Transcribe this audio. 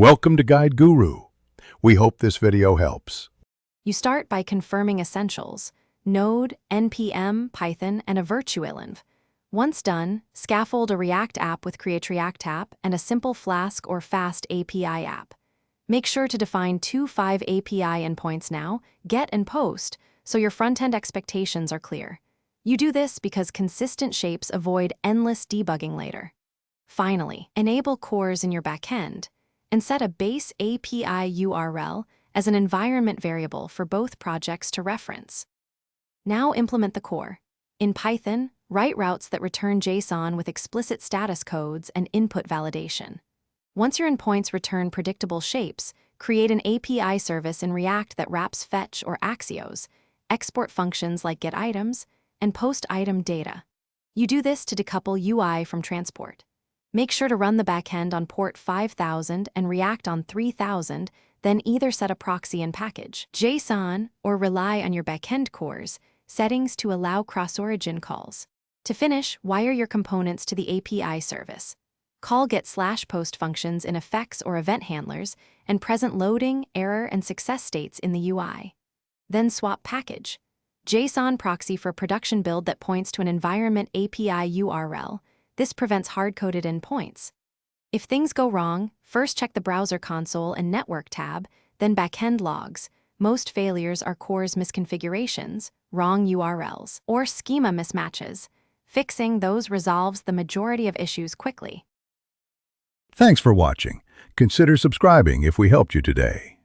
Welcome to Guide Guru. We hope this video helps. You start by confirming essentials: Node, npm, Python, and a virtualenv. Once done, scaffold a React app with Create React app and a simple Flask or Fast API app. Make sure to define 2.5 API endpoints now, get and post, so your front-end expectations are clear. You do this because consistent shapes avoid endless debugging later. Finally, enable cores in your backend and set a base API URL as an environment variable for both projects to reference. Now implement the core. In Python, write routes that return JSON with explicit status codes and input validation. Once your endpoints return predictable shapes, create an API service in React that wraps fetch or Axios, export functions like getItems, and post-item data. You do this to decouple UI from transport. Make sure to run the backend on port 5000 and React on 3000, then either set a proxy and package JSON or rely on your backend cores settings to allow cross-origin calls. To finish, wire your components to the API service. Call get/post functions in effects or event handlers and present loading, error, and success states in the UI. Then swap package JSON proxy for production build that points to an environment API URL. This prevents hard-coded endpoints. If things go wrong, first check the browser console and network tab, then backend logs. Most failures are cores misconfigurations, wrong URLs, or schema mismatches. Fixing those resolves the majority of issues quickly. Thanks for watching. Consider subscribing if we helped you today.